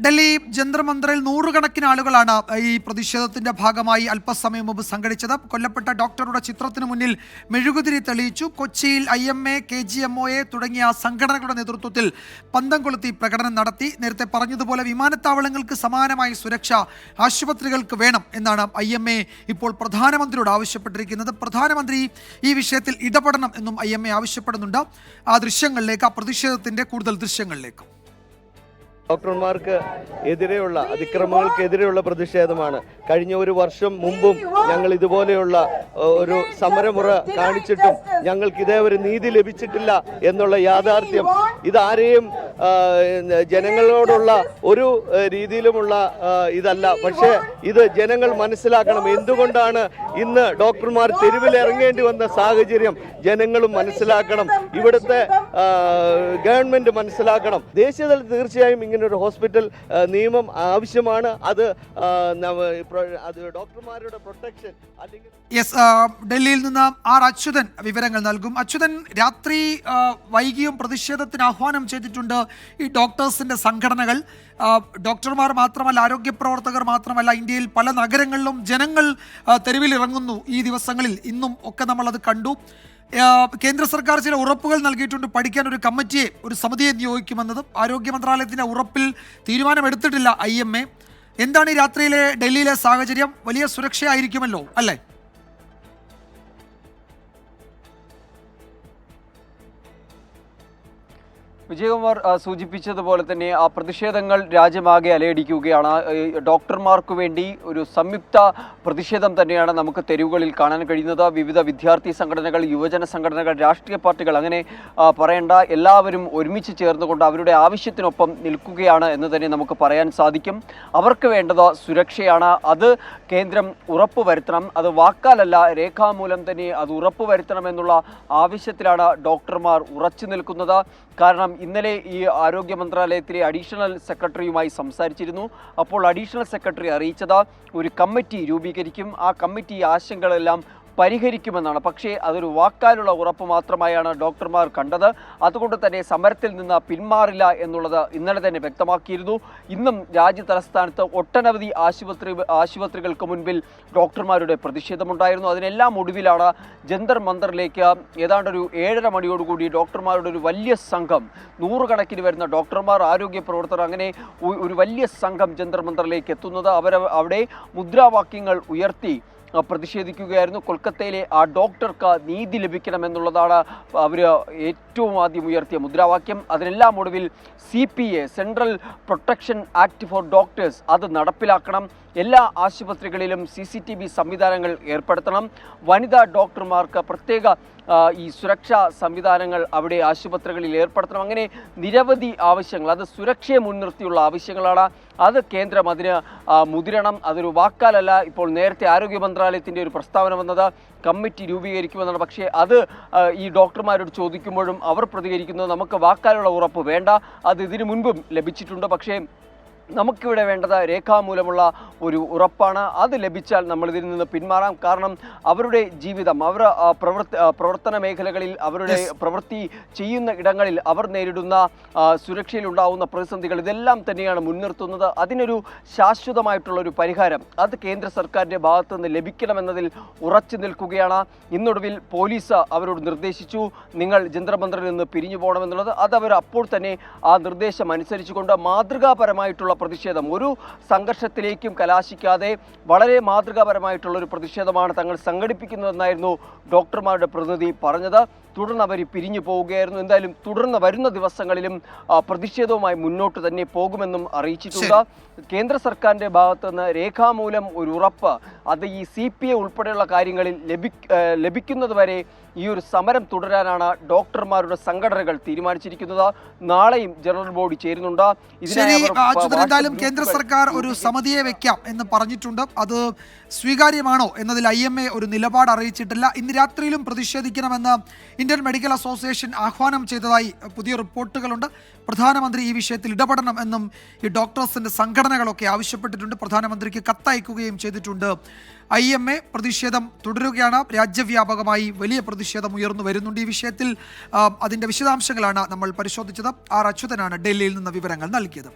ഡൽഹി ജന്തർ മന്ദറിൽ നൂറുകണക്കിന് ആളുകളാണ് ഈ പ്രതിഷേധത്തിന്റെ ഭാഗമായി അല്പസമയം മുമ്പ് സംഘടിച്ചത്. കൊല്ലപ്പെട്ട ഡോക്ടറുടെ ചിത്രത്തിന് മുന്നിൽ മെഴുകുതിരി തെളിയിച്ചു. കൊച്ചിയിൽ IMA, KGMOA തുടങ്ങിയ സംഘടനകളുടെ നേതൃത്വത്തിൽ പന്തം കൊളുത്തി പ്രകടനം നടത്തി. നേരത്തെ പറഞ്ഞതുപോലെ വിമാനത്താവളങ്ങൾക്ക് സമാനമായ സുരക്ഷ ആശുപത്രികൾക്ക് വേണം എന്നാണ് IMA ഇപ്പോൾ പ്രധാനമന്ത്രിയോട് ആവശ്യപ്പെട്ടിരിക്കുന്നത്. പ്രധാനമന്ത്രി ഈ വിഷയത്തിൽ ഇടപെടണം എന്നും IMA ആവശ്യപ്പെടുന്നുണ്ട്. ആ ദൃശ്യങ്ങളിലേക്ക്, ആ പ്രതിഷേധത്തിന്റെ കൂടുതൽ ദൃശ്യങ്ങളിലേക്ക്. ഡോക്ടർമാർക്ക് എതിരെയുള്ള അതിക്രമങ്ങൾക്കെതിരെയുള്ള പ്രതിഷേധമാണ്. കഴിഞ്ഞ ഒരു വർഷം മുമ്പും ഞങ്ങൾ ഇതുപോലെയുള്ള ഒരു സമരമുറ കാണിച്ചിട്ടും ഞങ്ങൾക്ക് ഇതേവരെ നീതി ലഭിച്ചിട്ടില്ല എന്നുള്ള യാഥാർത്ഥ്യം ഇതാരെയും ജനങ്ങളോടുള്ള ഒരു രീതിയിലുമുള്ള ഇതല്ല. പക്ഷേ ഇത് ജനങ്ങൾ മനസ്സിലാക്കണം. എന്തുകൊണ്ടാണ് ഇന്ന് ഡോക്ടർമാർ തെരുവിൽ ഇറങ്ങേണ്ടി വന്ന സാഹചര്യം ജനങ്ങളും മനസ്സിലാക്കണം. ഇവിടുത്തെ ഗവൺമെന്റ് മനസ്സിലാക്കണം. ദേശീയതലത്തിൽ തീർച്ചയായും ഇങ്ങനൊരു ഹോസ്പിറ്റൽ നിയമം ആവശ്യമാണ്. അത് ഡോക്ടർമാരുടെ പ്രൊട്ടക്ഷൻ അല്ലെങ്കിൽ ഡൽഹിയിൽ നിന്ന് അച്യുതൻ വിവരങ്ങൾ നൽകും. അച്യുതൻ, രാത്രി വൈകിയും പ്രതിഷേധത്തിന് ആഹ്വാനം ചെയ്തിട്ടുണ്ട് ഈ ഡോക്ടേഴ്സിന്റെ സംഘടനകൾ. ഡോക്ടർമാർ മാത്രമല്ല, ആരോഗ്യ പ്രവർത്തകർ മാത്രമല്ല, ഇന്ത്യയിൽ പല നഗരങ്ങളിലും ജനങ്ങൾ തെരുവിലിറങ്ങുന്നു ഈ ദിവസങ്ങളിൽ. ഇന്നും ഒക്കെ നമ്മളത് കണ്ടു. കേന്ദ്ര സർക്കാർ ചില ഉറപ്പുകൾ നൽകിയിട്ടുണ്ട്. പഠിക്കാൻ ഒരു കമ്മിറ്റിയെ, ഒരു സമിതിയെ നിയോഗിക്കുമെന്നത്. ആരോഗ്യ മന്ത്രാലയത്തിന്റെ ഉറപ്പിൽ തീരുമാനമെടുത്തിട്ടില്ല IMA. എന്താണ് ഈ രാത്രിയിലെ ഡൽഹിയിലെ സാഹചര്യം? വലിയ സുരക്ഷയായിരിക്കുമല്ലോ അല്ലേ? വിജയകുമാർ സൂചിപ്പിച്ചതുപോലെ തന്നെ ആ പ്രതിഷേധങ്ങൾ രാജ്യമാകെ അലയടിക്കുകയാണ്. ഡോക്ടർമാർക്ക് വേണ്ടി ഒരു സംയുക്ത പ്രതിഷേധം തന്നെയാണ് നമുക്ക് തെരുവുകളിൽ കാണാൻ കഴിയുന്നത്. വിവിധ വിദ്യാർത്ഥി സംഘടനകൾ, യുവജന സംഘടനകൾ, രാഷ്ട്രീയ പാർട്ടികൾ, അങ്ങനെ പറയേണ്ട എല്ലാവരും ഒരുമിച്ച് ചേർന്നുകൊണ്ട് അവരുടെ ആവശ്യത്തിനൊപ്പം നിൽക്കുകയാണ് എന്ന് തന്നെ നമുക്ക് പറയാൻ സാധിക്കും. അവർക്ക് വേണ്ടത് സുരക്ഷയാണ്. അത് കേന്ദ്രം ഉറപ്പുവരുത്തണം. അത് വാക്കാലല്ല, രേഖാമൂലം തന്നെ അത് ഉറപ്പുവരുത്തണമെന്നുള്ള ആവശ്യത്തിലാണ് ഡോക്ടർമാർ ഉറച്ചു നിൽക്കുന്നത്. കാരണം ഇന്നലെ ഈ ആരോഗ്യ മന്ത്രാലയത്തിലെ അഡീഷണൽ സെക്രട്ടറിയുമായി സംസാരിച്ചിരുന്നു. അപ്പോൾ അഡീഷണൽ സെക്രട്ടറി അറിയിച്ചത് ഒരു കമ്മിറ്റി രൂപീകരിക്കും, ആ കമ്മിറ്റി ആശങ്കകളെല്ലാം പരിഹരിക്കുമെന്നാണ്. പക്ഷേ അതൊരു വാക്കാലുള്ള ഉറപ്പ് മാത്രമായാണ് ഡോക്ടർമാർ കണ്ടത്. അതുകൊണ്ട് തന്നെ സമരത്തിൽ നിന്ന് പിന്മാറില്ല എന്നുള്ളത് ഇന്നലെ തന്നെ വ്യക്തമാക്കിയിരുന്നു. ഇന്നും രാജ്യ തലസ്ഥാനത്ത് ഒട്ടനവധി ആശുപത്രികൾക്ക് മുൻപിൽ ഡോക്ടർമാരുടെ പ്രതിഷേധമുണ്ടായിരുന്നു. അതിനെല്ലാം ഒടുവിലാണ് ജന്തർ മന്ദറിലേക്ക് ഏതാണ്ടൊരു 7:30 മണിയോടുകൂടി ഡോക്ടർമാരുടെ ഒരു വലിയ സംഘം, നൂറുകണക്കിന് വരുന്ന ഡോക്ടർമാർ, ആരോഗ്യ പ്രവർത്തകർ, അങ്ങനെ ഒരു വലിയ സംഘം ജന്തർ മന്ദറിലേക്ക് എത്തുന്നത്. അവിടെ മുദ്രാവാക്യങ്ങൾ ഉയർത്തി പ്രതിഷേധിക്കുകയായിരുന്നു. കൊൽക്കത്തയിലെ ആ ഡോക്ടർക്ക് നീതി ലഭിക്കണമെന്നുള്ളതാണ് അവർ ഏറ്റവും ആദ്യം ഉയർത്തിയ മുദ്രാവാക്യം. അതിനെല്ലാം ഒടുവിൽ CPA, central protection act for doctors, അത് നടപ്പിലാക്കണം. എല്ലാ ആശുപത്രികളിലും CCTV സംവിധാനങ്ങൾ ഏർപ്പെടുത്തണം. വനിതാ ഡോക്ടർമാർക്ക് പ്രത്യേക ഈ സുരക്ഷാ സംവിധാനങ്ങൾ അവിടെ ആശുപത്രികളിൽ ഏർപ്പെടുത്തണം. അങ്ങനെ നിരവധി ആവശ്യങ്ങൾ, അത് സുരക്ഷയെ മുൻനിർത്തിയുള്ള ആവശ്യങ്ങളാണ്. അത് കേന്ദ്രം അതിന് മുതിരണം. അതൊരു വാക്കാലല്ല. ഇപ്പോൾ നേരത്തെ ആരോഗ്യ മന്ത്രാലയത്തിൻ്റെ ഒരു പ്രസ്താവന വന്നത് കമ്മിറ്റി രൂപീകരിക്കുമെന്നാണ്. പക്ഷേ അത് ഈ ഡോക്ടർമാരോട് ചോദിക്കുമ്പോഴും അവർ പ്രതികരിക്കുന്നത് നമുക്ക് വാക്കാലുള്ള ഉറപ്പ് വേണ്ട, അത് ഇതിനു മുൻപും ലഭിച്ചിട്ടുണ്ട്. പക്ഷേ നമുക്കിവിടെ വേണ്ടത് രേഖാമൂലമുള്ള ഒരു ഉറപ്പാണ്. അത് ലഭിച്ചാൽ നമ്മൾ ഇതിൽ നിന്ന് പിന്മാറാം. കാരണം അവരുടെ ജീവിതം, അവർ പ്രവർത്തന മേഖലകളിൽ, അവരുടെ പ്രവൃത്തി ചെയ്യുന്ന ഇടങ്ങളിൽ അവർ നേരിടുന്ന സുരക്ഷയിൽ ഉണ്ടാവുന്ന പ്രതിസന്ധികൾ, ഇതെല്ലാം തന്നെയാണ് മുൻനിർത്തുന്നത്. അതിനൊരു ശാശ്വതമായിട്ടുള്ളൊരു പരിഹാരം അത് കേന്ദ്ര സർക്കാരിൻ്റെ ഭാഗത്തു നിന്ന് ലഭിക്കണമെന്നതിൽ ഉറച്ചു നിൽക്കുകയാണ്. ഇന്നൊടുവിൽ പോലീസ് അവരോട് നിർദ്ദേശിച്ചു, നിങ്ങൾ ജന്തർ മന്ദറിൽ നിന്ന് പിരിഞ്ഞു പോകണമെന്നുള്ളത്. അതവർ അപ്പോൾ തന്നെ ആ നിർദ്ദേശം അനുസരിച്ചുകൊണ്ട് മാതൃകാപരമായിട്ടുള്ള പ്രതിഷേധം, ഒരു സംഘർഷത്തിലേക്കും കലാശിക്കാതെ വളരെ മാതൃകാപരമായിട്ടുള്ളൊരു പ്രതിഷേധമാണ് തങ്ങൾ സംഘടിപ്പിക്കുന്നതെന്നായിരുന്നു ഡോക്ടർമാരുടെ പ്രതിനിധി പറഞ്ഞത്. തുടർന്ന് അവർ പിരിഞ്ഞു പോവുകയായിരുന്നു. എന്തായാലും തുടർന്ന് വരുന്ന ദിവസങ്ങളിലും പ്രതിഷേധവുമായി മുന്നോട്ട് തന്നെ പോകുമെന്നും അറിയിച്ചിട്ടുണ്ട്. കേന്ദ്ര സർക്കാരിൻ്റെ ഭാഗത്തു നിന്ന് രേഖാമൂലം ഒരു ഉറപ്പ്, അത് ഈ CPA ഉൾപ്പെടെയുള്ള കാര്യങ്ങളിൽ ലഭിക്കുന്നതുവരെ ഈ ഒരു സമരം തുടരാനാണ് ഡോക്ടർമാരുടെ സംഘടനകൾ തീരുമാനിച്ചിരിക്കുന്നത്. നാളെയും ജനറൽ ബോഡി ചേരുന്നുണ്ട്. എന്തായാലും കേന്ദ്ര സർക്കാർ ഒരു സമിതിയെ വെക്കാം എന്ന് പറഞ്ഞിട്ടുണ്ട്. അത് സ്വീകാര്യമാണോ എന്നതിൽ IMA ഒരു നിലപാട് അറിയിച്ചിട്ടില്ല. ഇന്ന് രാത്രിയിലും പ്രതിഷേധിക്കണമെന്ന് ഇന്ത്യൻ മെഡിക്കൽ അസോസിയേഷൻ ആഹ്വാനം ചെയ്തതായി പുതിയ റിപ്പോർട്ടുകളുണ്ട്. പ്രധാനമന്ത്രി ഈ വിഷയത്തിൽ ഇടപെടണം എന്നും ഈ ഡോക്ടേഴ്സിന്റെ സംഘടനകളൊക്കെ ആവശ്യപ്പെട്ടിട്ടുണ്ട്. പ്രധാനമന്ത്രിക്ക് കത്തയക്കുകയും ചെയ്തിട്ടുണ്ട്. IMA പ്രതിഷേധം തുടരുകയാണ്. രാജ്യവ്യാപകമായി വലിയ പ്രതിഷേധം ഉയർന്നു വരുന്നുണ്ട് ഈ വിഷയത്തിൽ. അതിൻ്റെ വിശദാംശങ്ങളാണ് നമ്മൾ പരിശോധിച്ചത്. അച്യുതനാണ് ഡൽഹിയിൽ നിന്ന് വിവരങ്ങൾ നൽകിയത്.